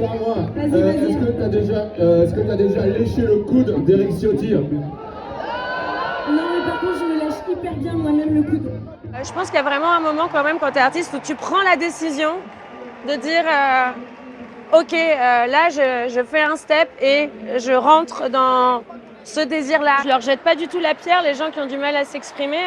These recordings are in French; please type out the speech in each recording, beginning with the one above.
question à moi. Vas-y. Est-ce que t'as déjà léché le coude d'Eric Ciotti? Non, mais par contre, je le lâche hyper bien moi-même le coude. Je pense qu'il y a vraiment un moment quand même quand tu es artiste où tu prends la décision de dire ok, là je fais un step et je rentre dans ce désir-là. Je leur jette pas du tout la pierre, les gens qui ont du mal à s'exprimer.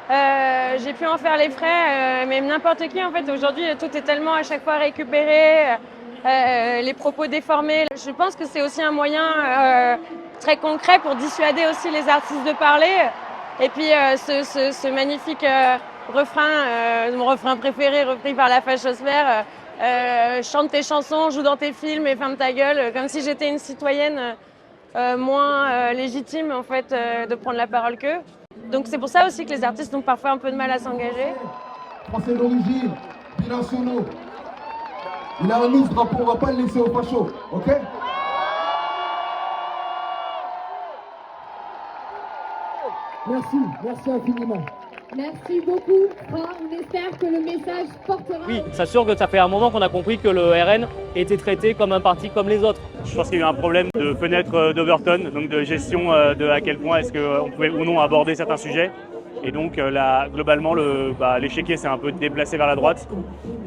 J'ai pu en faire les frais, mais n'importe qui en fait. Aujourd'hui, tout est tellement à chaque fois récupéré, les propos déformés. Je pense que c'est aussi un moyen très concret pour dissuader aussi les artistes de parler. Et puis ce magnifique refrain, mon refrain préféré, repris par la fachosphère, chante tes chansons, joue dans tes films et ferme ta gueule, comme si j'étais une citoyenne moins légitime en fait de prendre la parole qu'eux. Donc c'est pour ça aussi que les artistes ont parfois un peu de mal à s'engager. Français d'origine, binationaux. Il a un lourd drapeau, on va pas le laisser aux fachos, ok? Merci infiniment. Merci beaucoup. On espère que le message portera. Oui, c'est sûr que ça fait un moment qu'on a compris que le RN était traité comme un parti comme les autres. Je pense qu'il y a eu un problème de fenêtre d'Overton, donc de gestion de à quel point est-ce qu'on pouvait ou non aborder certains sujets. Et donc globalement, l'échiquier s'est un peu déplacé vers la droite.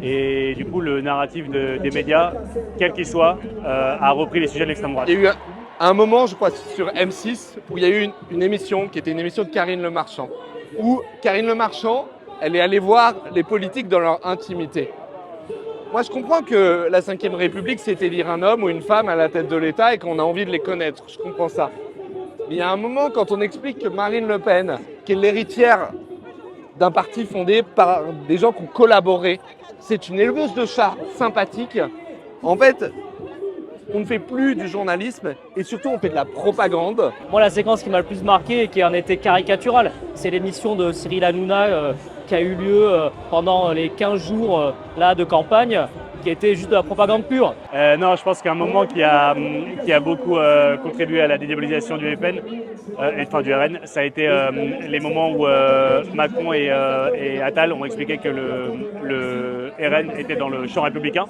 Et du coup, le narratif des médias, quel qu'il soit, a repris les sujets de l'extrême droite. Il y a eu un moment, je crois, sur M6, où il y a eu une émission qui était une émission de Karine Le Marchand, où Karine Le Marchand, elle est allée voir les politiques dans leur intimité. Moi, je comprends que la Ve République, c'est élire un homme ou une femme à la tête de l'État et qu'on a envie de les connaître. Je comprends ça. Mais il y a un moment, quand on explique que Marine Le Pen, qui est l'héritière d'un parti fondé par des gens qui ont collaboré, c'est une éleveuse de chats sympathique. En fait, on ne fait plus du journalisme et surtout on fait de la propagande. Moi, la séquence qui m'a le plus marqué et qui en était caricaturale, c'est l'émission de Cyril Hanouna qui a eu lieu pendant les 15 jours de campagne, qui était juste de la propagande pure. Non, je pense qu'un moment qui a beaucoup contribué à la dédiabolisation du FN, du RN, ça a été les moments où Macron et Attal ont expliqué que le RN était dans le champ républicain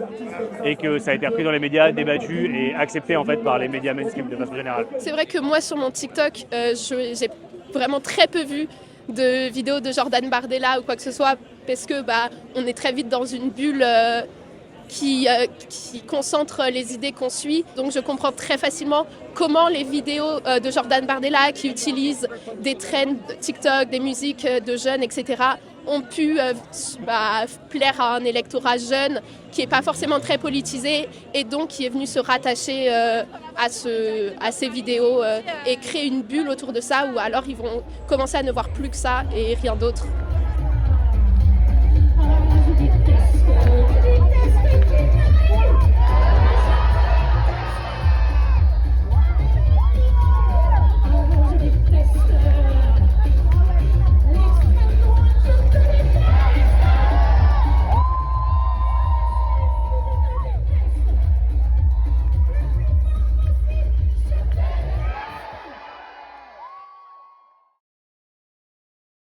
et que ça a été repris dans les médias, débattu et accepté en fait par les médias mainstream de façon générale. C'est vrai que moi sur mon TikTok, j'ai vraiment très peu vu de vidéos de Jordan Bardella ou quoi que ce soit parce que on est très vite dans une bulle qui concentre les idées qu'on suit. Donc je comprends très facilement comment les vidéos de Jordan Bardella qui utilisent des trends TikTok, des musiques de jeunes, etc. ont pu plaire à un électorat jeune qui n'est pas forcément très politisé et donc qui est venu se rattacher à ces vidéos et créer une bulle autour de ça ou alors ils vont commencer à ne voir plus que ça et rien d'autre.